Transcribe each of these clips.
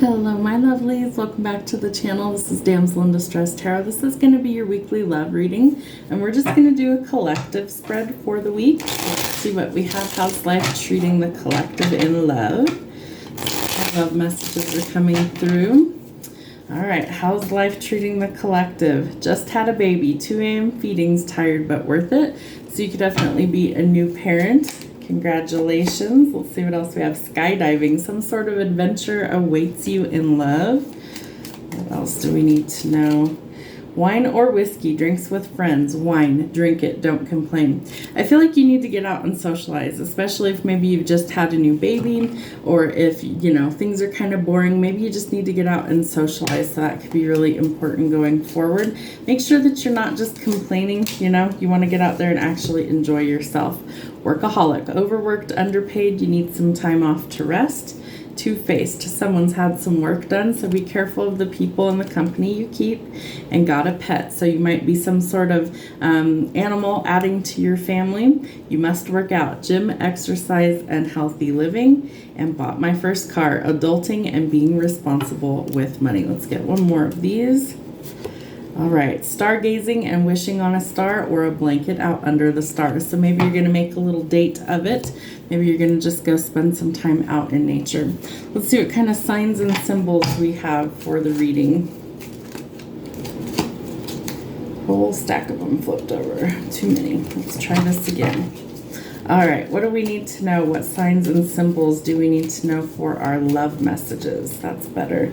Hello my lovelies, welcome back to the channel. This is DamselinDistresstarot. This is going to be your weekly love reading, and we're just going to do a collective spread for the week. Let's see what we have. How's life treating the collective in love? Love messages are coming through. Alright, how's life treating the collective? Just had a baby, 2 a.m. feedings, tired but worth it. So you could definitely be a new parent. Congratulations. Let's see what else we have. Skydiving. Some sort of adventure awaits you in love. What else do we need to know? Wine or whiskey. Drinks with friends. Wine. Drink it. Don't complain. I feel like you need to get out and socialize, especially if maybe you've just had a new baby, or if, you know, things are kind of boring. Maybe you just need to get out and socialize. So that could be really important going forward. Make sure that you're not just complaining, you know. You want to get out there and actually enjoy yourself. Workaholic. Overworked, underpaid. You need some time off to rest. Two-faced. Someone's had some work done, so be careful of the people in the company you keep. And got a pet, so you might be some sort of animal adding to your family. You must work out. Gym, exercise, and healthy living. And bought my first car. Adulting and being responsible with money. Let's get one more of these. All right, stargazing and wishing on a star or a blanket out under the stars. So maybe you're going to make a little date of it. Maybe you're going to just go spend some time out in nature. Let's see what kind of signs and symbols we have for the reading. Whole stack of them flipped over. Too many. Let's try this again. All right, what do we need to know? What signs and symbols do we need to know for our love messages? That's better.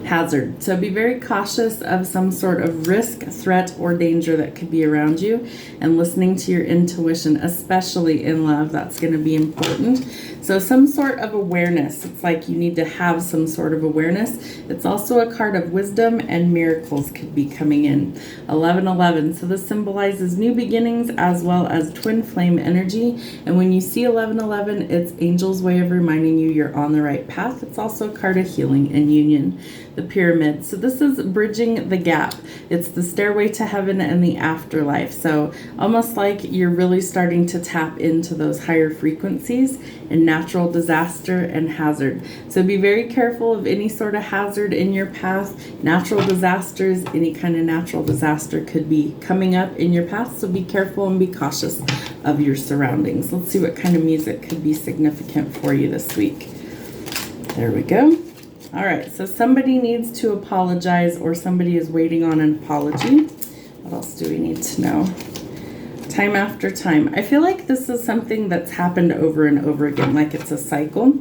Hazard. So be very cautious of some sort of risk, threat, or danger that could be around you, and listening to your intuition, especially in love. That's going to be important. So some sort of awareness. It's like you need to have some sort of awareness. It's also a card of wisdom, and miracles could be coming in. 1111. So this symbolizes new beginnings as well as twin flame energy. And when you see 1111, it's angel's way of reminding you you're on the right path. It's also a card of healing and union. The pyramid. So this is bridging the gap. It's the stairway to heaven and the afterlife. So almost like you're really starting to tap into those higher frequencies. And natural disaster and hazard. So be very careful of any sort of hazard in your path. Natural disasters, any kind of natural disaster could be coming up in your path. So be careful and be cautious of your surroundings. Let's see what kind of music could be significant for you this week. There we go. All right, so somebody needs to apologize, or somebody is waiting on an apology. What else do we need to know? Time after time. I feel like this is something that's happened over and over again, like it's a cycle.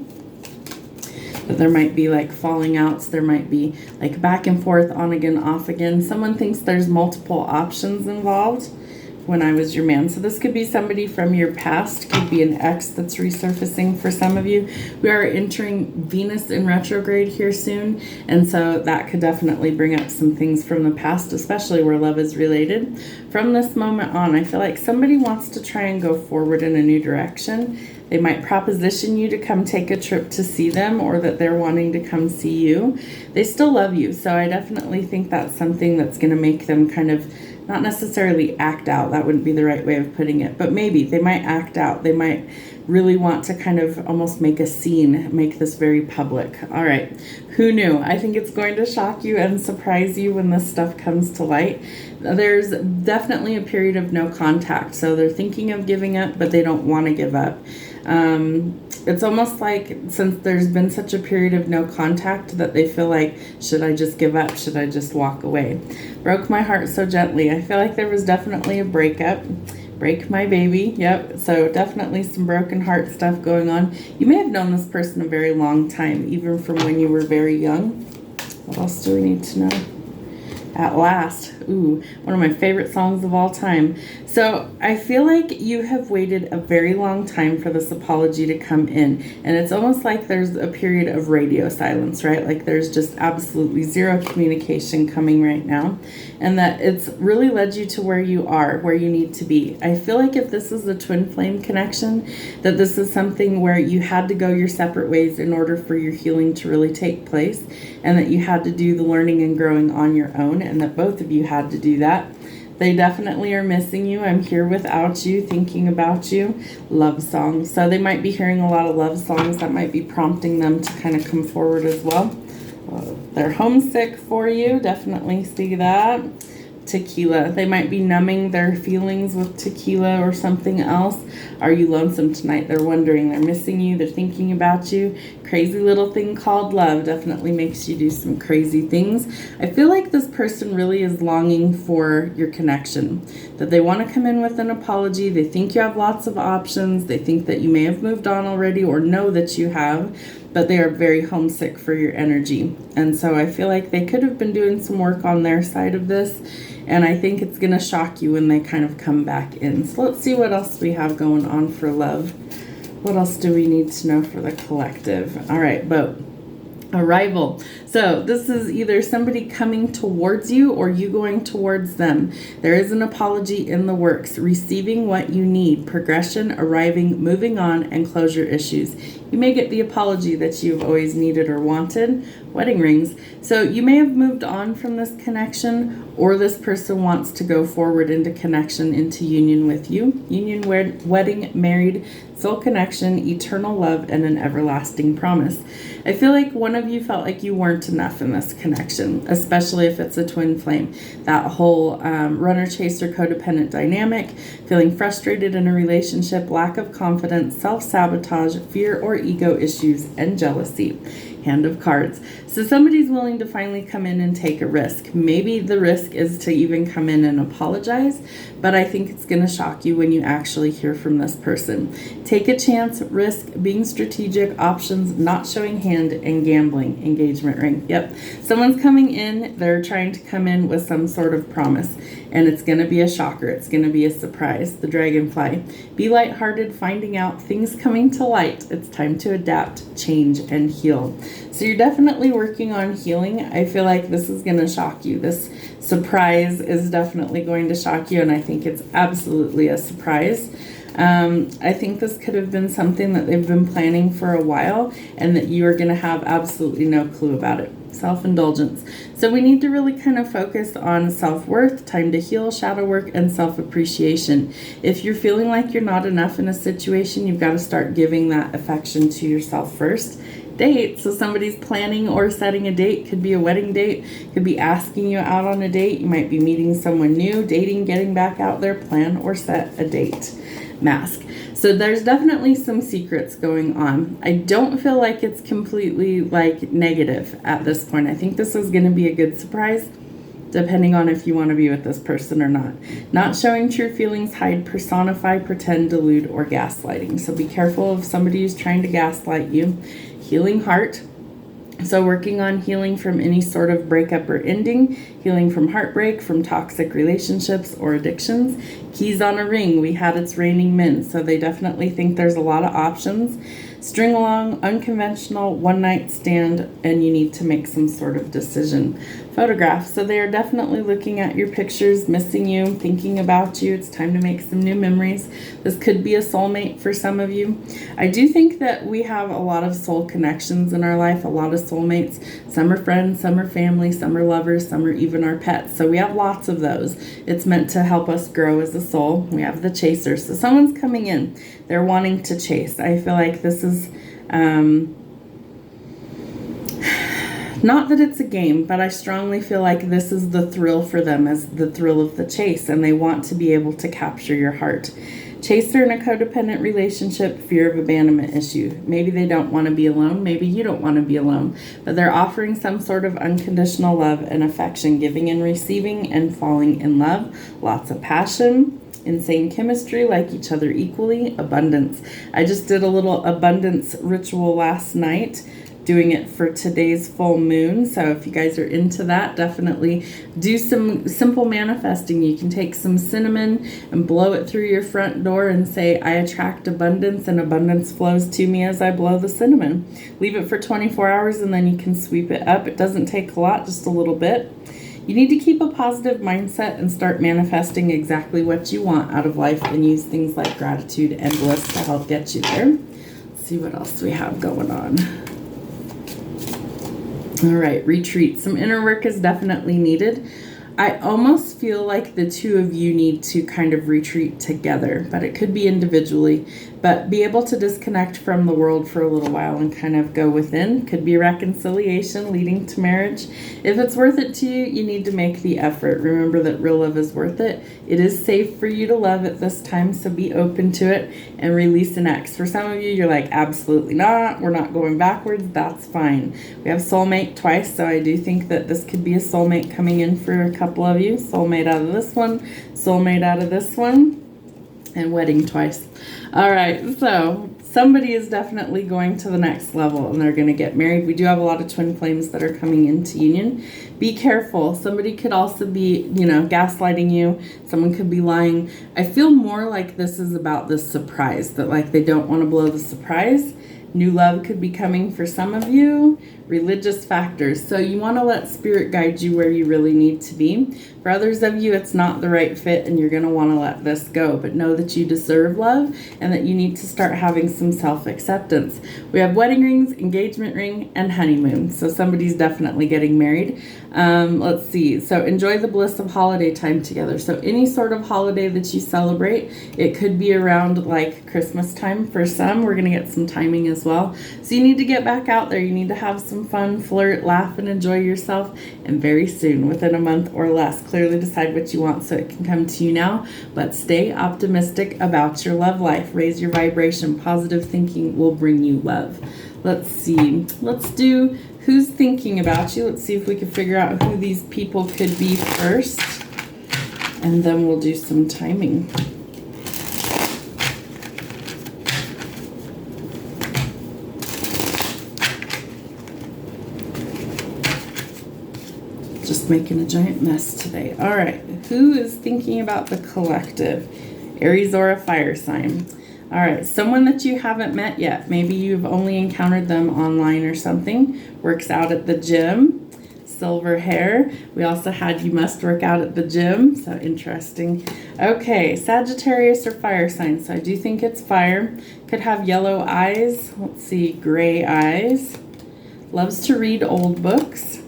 But there might be like falling outs. There might be like back and forth, on again, off again. Someone thinks there's multiple options involved. When I was your man. So this could be somebody from your past, could be an ex that's resurfacing for some of you. We are entering Venus in retrograde here soon, and so that could definitely bring up some things from the past, especially where love is related. From this moment on, I feel like somebody wants to try and go forward in a new direction. They might proposition you to come take a trip to see them, or that they're wanting to come see you. They still love you, so I definitely think that's something that's going to make them kind of not necessarily act out. That wouldn't be the right way of putting it, but maybe they might act out. They might really want to kind of almost make a scene, make this very public. All right, who knew? I think it's going to shock you and surprise you when this stuff comes to light. There's definitely a period of no contact. So they're thinking of giving up, but they don't want to give up. It's almost like, since there's been such a period of no contact, that they feel like, should I just give up? Should I just walk away? Broke my heart so gently. I feel like there was definitely a breakup. Break my baby. Yep. So definitely some broken heart stuff going on. You may have known this person a very long time, even from when you were very young. What else do we need to know? At Last. Ooh, one of my favorite songs of all time. So I feel like you have waited a very long time for this apology to come in. And it's almost like there's a period of radio silence, right? Like there's just absolutely zero communication coming right now. And that it's really led you to where you are, where you need to be. I feel like if this is a twin flame connection, that this is something where you had to go your separate ways in order for your healing to really take place. And that you had to do the learning and growing on your own, and that both of you had to do that. They definitely are missing you. I'm here without you, thinking about you. Love songs. So they might be hearing a lot of love songs that might be prompting them to kind of come forward as well. They're homesick for you. Definitely see that. Tequila. They might be numbing their feelings with tequila or something else. Are you lonesome tonight? They're wondering. They're missing you. They're thinking about you. Crazy little thing called love definitely makes you do some crazy things. I feel like this person really is longing for your connection, that they want to come in with an apology. They think you have lots of options. They think that you may have moved on already or know that you have, but they are very homesick for your energy. And so I feel like they could have been doing some work on their side of this. And I think it's going to shock you when they kind of come back in. So let's see what else we have going on for love. What else do we need to know for the collective? All right, boat. Arrival. So this is either somebody coming towards you or you going towards them. There is an apology in the works. Receiving what you need. Progression, arriving, moving on, and closure issues. You may get the apology that you've always needed or wanted. Wedding rings. So you may have moved on from this connection, or this person wants to go forward into connection, into union with you. Union, wedding, married, soul connection, eternal love, and an everlasting promise. I feel like one of you felt like you weren't enough in this connection, especially if it's a twin flame. That whole runner-chaser codependent dynamic, feeling frustrated in a relationship, lack of confidence, self-sabotage, fear or ego issues, and jealousy. Hand of cards. So somebody's willing to finally come in and take a risk. Maybe the risk is to even come in and apologize, but I think it's going to shock you when you actually hear from this person. Take a chance, risk, being strategic, options, not showing hand, and gambling. Engagement ring. Yep. Someone's coming in. They're trying to come in with some sort of promise, and it's going to be a shocker. It's going to be a surprise. The dragonfly. Be lighthearted, finding out things coming to light. It's time to adapt, change, and heal. So you're definitely working on healing. I feel like this is going to shock you. This surprise is definitely going to shock you, and I think it's absolutely a surprise. I think this could have been something that they've been planning for a while, and that you are going to have absolutely no clue about it. Self-indulgence. So we need to really kind of focus on self-worth, time to heal, shadow work, and self-appreciation. If you're feeling like you're not enough in a situation, you've got to start giving that affection to yourself first. Date. So somebody's planning or setting a date. Could be a wedding date. Could be asking you out on a date. You might be meeting someone new, dating, getting back out there. Plan or set a date. Mask. So there's definitely some secrets going on. I don't feel like it's completely like negative at this point. I think this is going to be a good surprise, depending on if you want to be with this person or not. Not showing true feelings, hide, personify, pretend, delude, or gaslighting. So be careful of somebody who's trying to gaslight you. Healing heart. So working on healing from any sort of breakup or ending, healing from heartbreak, from toxic relationships or addictions. Keys on a ring. We had It's Raining Men. So they definitely think there's a lot of options. String along, unconventional, one night stand, and you need to make some sort of decision. Photograph. So they are definitely looking at your pictures, missing you, thinking about you. It's time to make some new memories. This could be a soulmate for some of you. I do think that we have a lot of soul connections in our life, a lot of soulmates. Some are friends, some are family, some are lovers, some are even our pets. So we have lots of those. It's meant to help us grow as a soul. We have the chaser. So someone's coming in. They're wanting to chase. I feel like this is not that it's a game, but I strongly feel like this is the thrill for them, as the thrill of the chase, and they want to be able to capture your heart. Chaser in a codependent relationship, fear of abandonment issue. Maybe they don't want to be alone. Maybe you don't want to be alone, but they're offering some sort of unconditional love and affection, giving and receiving and falling in love. Lots of passion. Insane chemistry, like each other equally. Abundance. I just did a little abundance ritual last night, doing it for today's full moon. So if you guys are into that, definitely do some simple manifesting. You can take some cinnamon and blow it through your front door and say, I attract abundance and abundance flows to me as I blow the cinnamon. Leave it for 24 hours and then you can sweep it up. It doesn't take a lot, just a little bit. You need to keep a positive mindset and start manifesting exactly what you want out of life, and use things like gratitude and bliss to help get you there. Let's see what else we have going on. All right, retreat. Some inner work is definitely needed. I almost feel like the two of you need to kind of retreat together, but it could be individually. but be able to disconnect from the world for a little while and kind of go within. Could be reconciliation leading to marriage. If it's worth it to you, you need to make the effort. Remember that real love is worth it. It is safe for you to love at this time, so be open to it and release an ex. For some of you, you're like, absolutely not. We're not going backwards. That's fine. We have soulmate twice, so I do think that this could be a soulmate coming in for a couple of you. Soulmate out of this one, soulmate out of this one, and wedding twice. All right, so somebody is definitely going to the next level and they're going to get married. We do have a lot of twin flames that are coming into union. Be careful. Somebody could also be, gaslighting you. Someone could be lying. I feel more like this is about the surprise, that like they don't want to blow the surprise. New love could be coming for some of you. Religious factors. So you want to let spirit guide you where you really need to be. For others of you, it's not the right fit and you're going to want to let this go. But know that you deserve love and that you need to start having some self-acceptance. We have wedding rings, engagement ring, and honeymoon. So somebody's definitely getting married. Let's see. So enjoy the bliss of holiday time together. So any sort of holiday that you celebrate, it could be around like Christmas time for some. We're going to get some timing as well. So you need to get back out there. You need to have some fun, flirt, laugh, and enjoy yourself. And very soon, within a month or less, clearly decide what you want so it can come to you now. But stay optimistic about your love life. Raise your vibration. Positive thinking will bring you love. Let's see. Let's do who's thinking about you. Let's see if we can figure out who these people could be first. And then we'll do some timing. Just making a giant mess today. All right, who is thinking about the collective? Aries or a fire sign. All right, someone that you haven't met yet. Maybe you've only encountered them online or something. Works out at the gym. Silver hair. We also had you must work out at the gym. So interesting. Okay, Sagittarius or fire sign. So I do think it's fire. Could have yellow eyes. Let's see, gray eyes. Loves to read old books.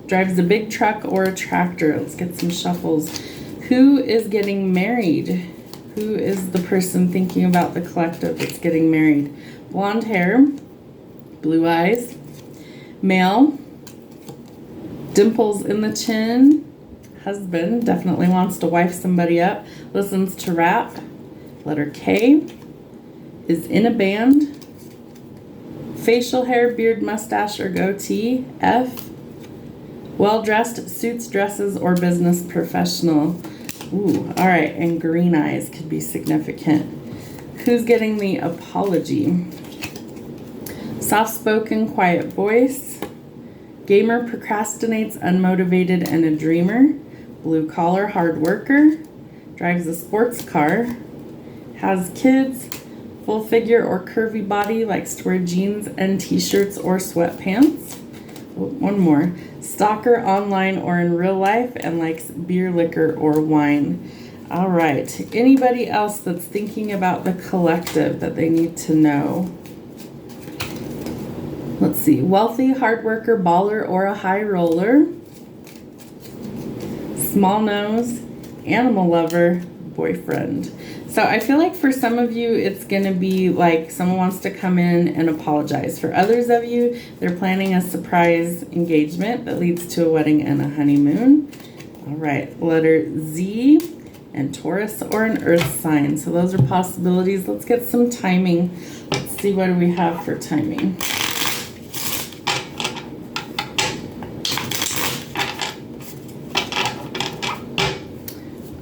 Drives a big truck or a tractor. Let's get some shuffles. Who is getting married? Who is the person thinking about the collective that's getting married? Blonde hair, blue eyes, male, dimples in the chin, husband, definitely wants to wife somebody up, listens to rap, letter K, is in a band, facial hair, beard, mustache, or goatee, F, well-dressed, suits, dresses, or business professional. Ooh, all right, and green eyes could be significant. Who's getting the apology? Soft-spoken, quiet voice. Gamer, procrastinates, unmotivated, and a dreamer. Blue-collar, hard worker. Drives a sports car. Has kids. Full figure or curvy body, likes to wear jeans and t-shirts or sweatpants. Oh, one more. Stalker online or in real life and likes beer, liquor, or wine. All right. Anybody else that's thinking about the collective that they need to know? Let's see. Wealthy, hard worker, baller, or a high roller. Small nose, animal lover, boyfriend. So I feel like for some of you, it's going to be like someone wants to come in and apologize. For others of you, they're planning a surprise engagement that leads to a wedding and a honeymoon. All right, letter Z, and Taurus or an earth sign. So those are possibilities. Let's get some timing. Let's see, what do we have for timing?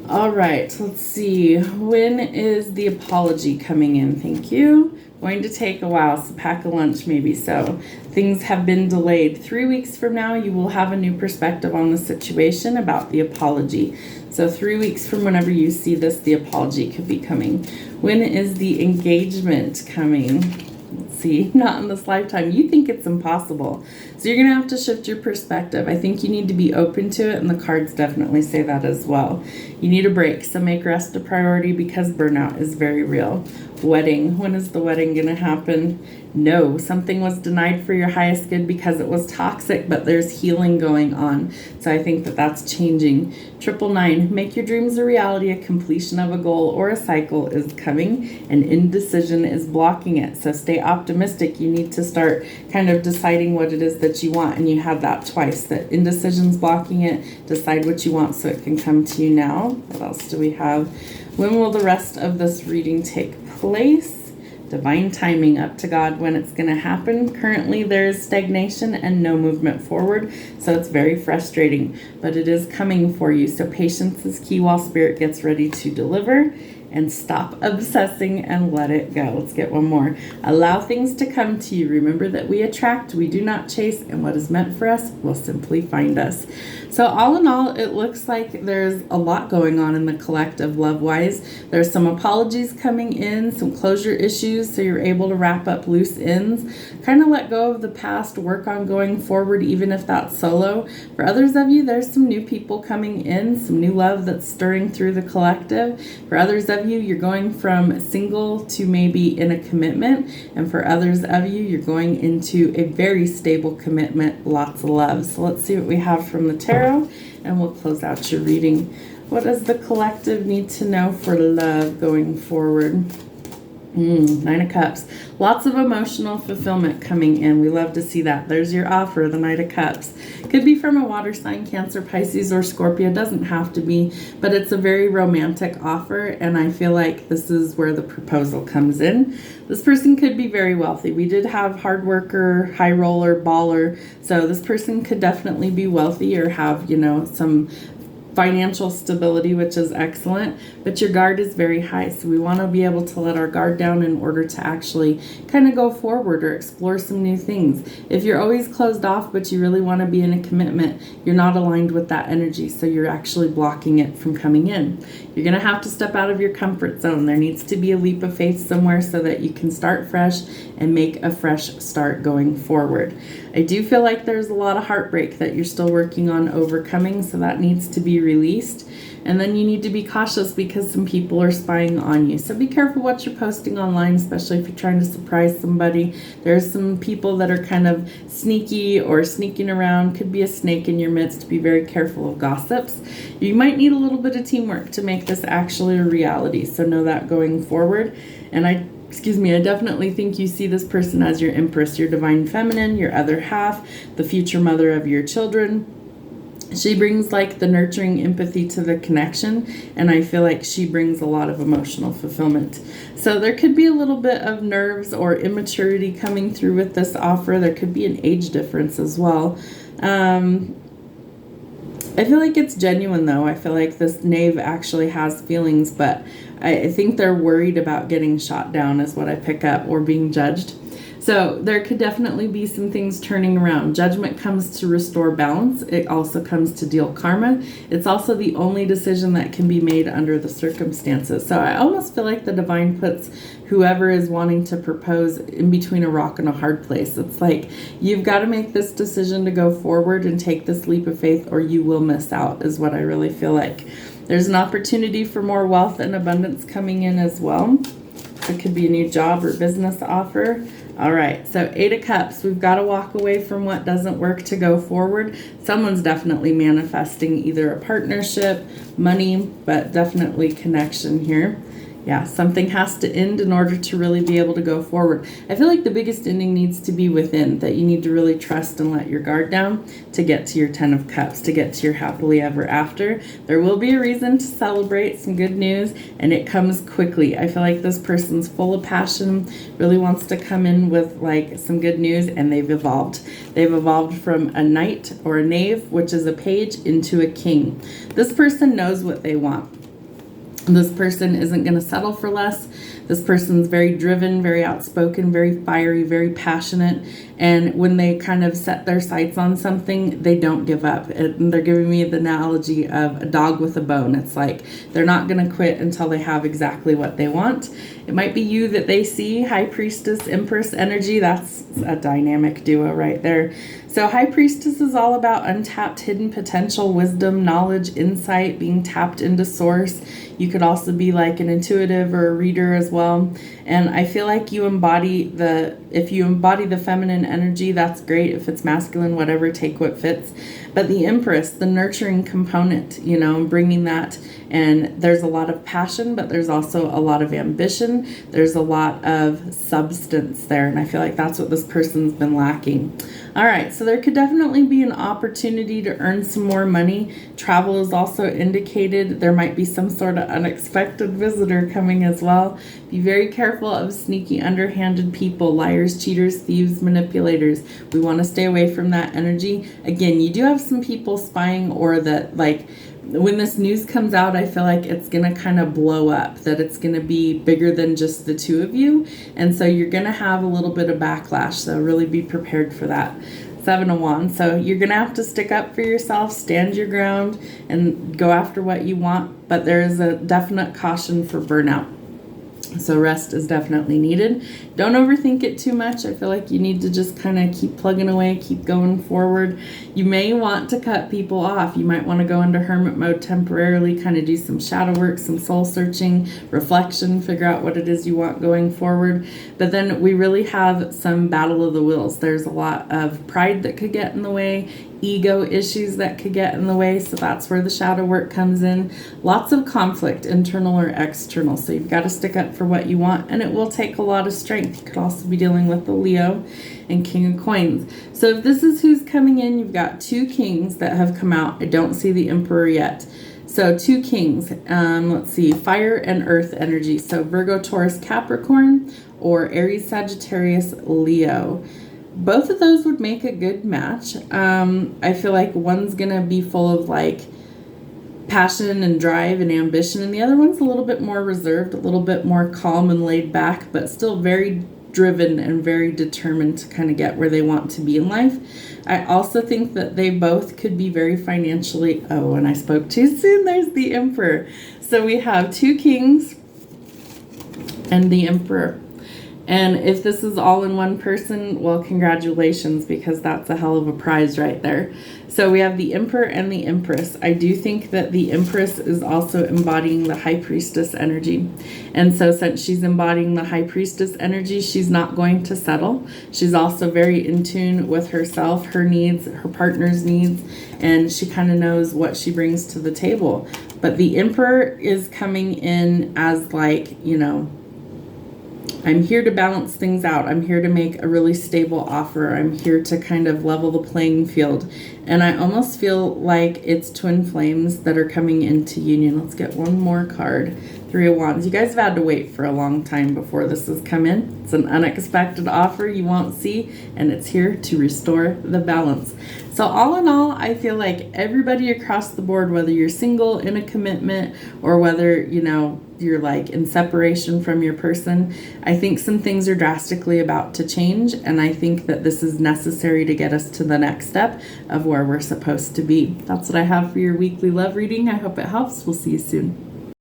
All right, let's see. When is the apology coming in? Thank you. Going to take a while, so pack a lunch maybe. So things have been delayed. 3 weeks from now, you will have a new perspective on the situation about the apology. So 3 weeks from whenever you see this, the apology could be coming. When is the engagement coming? Let's see, not in this lifetime. You think it's impossible. So you're going to have to shift your perspective. I think you need to be open to it, and the cards definitely say that as well. You need a break, so make rest a priority because burnout is very real. Wedding. When is the wedding going to happen? No, something was denied for your highest good because it was toxic, but there's healing going on. So I think that that's changing. 999, make your dreams a reality. A completion of a goal or a cycle is coming, and indecision is blocking it. So stay optimistic. You need to start kind of deciding what it is that you want, and you had that twice, that indecision's blocking it. Decide what you want so it can come to you now. What else do we have? When will the rest of this reading take place? Divine timing, up to God when it's going to happen. Currently there is stagnation and no movement forward, so it's very frustrating, but it is coming for you. So patience is key while Spirit gets ready to deliver. And stop obsessing and let it go. Let's get one more. Allow things to come to you. Remember that we attract, we do not chase, and what is meant for us will simply find us. So all in all, it looks like there's a lot going on in the collective love-wise. There's some apologies coming in, some closure issues, so you're able to wrap up loose ends. Kind of let go of the past, work on going forward, even if that's solo. For others of you, there's some new people coming in, some new love that's stirring through the collective. For others of you, you're going from single to maybe in a commitment, and for others of you, you're going into a very stable commitment, lots of love. So let's see what we have from the tarot, and we'll close out your reading. What does the collective need to know for love going forward? 9 of Cups. Lots of emotional fulfillment coming in. We love to see that. There's your offer, the Knight of Cups. Could be from a water sign, Cancer, Pisces, or Scorpio. Doesn't have to be, but it's a very romantic offer, and I feel like this is where the proposal comes in. This person could be very wealthy. We did have hard worker, high roller, baller, so this person could definitely be wealthy or have, some financial stability, which is excellent, but your guard is very high. So we want to be able to let our guard down in order to actually kind of go forward or explore some new things. If you're always closed off, but you really want to be in a commitment, you're not aligned with that energy. So you're actually blocking it from coming in. You're going to have to step out of your comfort zone. There needs to be a leap of faith somewhere so that you can start fresh and make a fresh start going forward. I do feel like there's a lot of heartbreak that you're still working on overcoming, so that needs to be released. And then you need to be cautious because some people are spying on you. So be careful what you're posting online, especially if you're trying to surprise somebody. There's some people that are kind of sneaky or sneaking around. Could be a snake in your midst. Be very careful of gossips. You might need a little bit of teamwork to make this actually a reality. So know that going forward. And I definitely think you see this person as your Empress, your divine feminine, your other half, the future mother of your children. She brings like the nurturing empathy to the connection, and I feel like she brings a lot of emotional fulfillment. So there could be a little bit of nerves or immaturity coming through with this offer. There could be an age difference as well. I feel like it's genuine though. I feel like this knave actually has feelings, but I think they're worried about getting shot down is what I pick up, or being judged. So there could definitely be some things turning around. Judgment comes to restore balance. It also comes to deal karma. It's also the only decision that can be made under the circumstances. So I almost feel like the divine puts whoever is wanting to propose in between a rock and a hard place. It's like, you've got to make this decision to go forward and take this leap of faith, or you will miss out, is what I really feel like. There's an opportunity for more wealth and abundance coming in as well. It could be a new job or business offer. All right, so 8 of Cups. We've got to walk away from what doesn't work to go forward. Someone's definitely manifesting either a partnership, money, but definitely connection here. Yeah, something has to end in order to really be able to go forward. I feel like the biggest ending needs to be within, that you need to really trust and let your guard down to get to your 10 of Cups, to get to your happily ever after. There will be a reason to celebrate, some good news, and it comes quickly. I feel like this person's full of passion, really wants to come in with like some good news, and they've evolved. They've evolved from a knight or a knave, which is a page, into a king. This person knows what they want. This person isn't going to settle for less. This person's very driven, very outspoken, very fiery, very passionate, And when they kind of set their sights on something, they don't give up. And they're giving me the analogy of a dog with a bone. It's like they're not going to quit until they have exactly what they want. It might be you that they see, High Priestess, Empress energy. That's a dynamic duo right there. So High Priestess is all about untapped hidden potential, wisdom, knowledge, insight, being tapped into source. You could also be like an intuitive or a reader as well. And I feel like you embody if you embody the feminine energy, that's great. If it's masculine, whatever, take what fits. But the Empress, the nurturing component, you know, bringing that, and there's a lot of passion, but there's also a lot of ambition. There's a lot of substance there. And I feel like that's what this person's been lacking. All right, so there could definitely be an opportunity to earn some more money. Travel is also indicated. There might be some sort of unexpected visitor coming as well. Be very careful of sneaky, underhanded people, liars, cheaters, thieves, manipulators. We want to stay away from that energy. Again, you do have some people spying, or that, like, when this news comes out, I feel like it's going to kind of blow up, that it's going to be bigger than just the two of you. And so you're going to have a little bit of backlash. So really be prepared for that. 7 of Wands. So you're going to have to stick up for yourself, stand your ground, and go after what you want. But there is a definite caution for burnout. So rest is definitely needed. Don't overthink it too much. I feel like you need to just kind of keep plugging away, keep going forward. You may want to cut people off. You might want to go into hermit mode temporarily, kind of do some shadow work, some soul searching, reflection, figure out what it is you want going forward. But then we really have some battle of the wills. There's a lot of pride that could get in the way, ego issues that could get in the way. So that's where the shadow work comes in. Lots of conflict, internal or external. So you've got to stick up for what you want, and it will take a lot of strength. You could also be dealing with the Leo and King of Coins. So if this is who's coming in, you've got 2 kings that have come out. I don't see the Emperor yet. So 2 kings, let's see, fire and earth energy. So Virgo, Taurus, Capricorn, or Aries, Sagittarius, Leo. Both of those would make a good match. I feel like one's going to be full of like passion and drive and ambition, and the other one's a little bit more reserved, a little bit more calm and laid back, but still very driven and very determined to kind of get where they want to be in life. I also think that they both could be very financially, and I spoke too soon, there's the Emperor. So we have 2 kings and the Emperor. And if this is all in one person, well, congratulations, because that's a hell of a prize right there. So we have the Emperor and the Empress. I do think that the Empress is also embodying the High Priestess energy. And so since she's embodying the High Priestess energy, she's not going to settle. She's also very in tune with herself, her needs, her partner's needs, and she kind of knows what she brings to the table. But the Emperor is coming in as like, you know, I'm here to balance things out. I'm here to make a really stable offer. I'm here to kind of level the playing field. And I almost feel like it's twin flames that are coming into union. Let's get one more card. 3 of Wands. You guys have had to wait for a long time before this has come in. It's an unexpected offer you won't see, and it's here to restore the balance. So all in all, I feel like everybody across the board, whether you're single, in a commitment, or whether, you know, you're like in separation from your person, I think some things are drastically about to change, and I think that this is necessary to get us to the next step of where we're supposed to be. That's what I have for your weekly love reading. I hope it helps. We'll see you soon.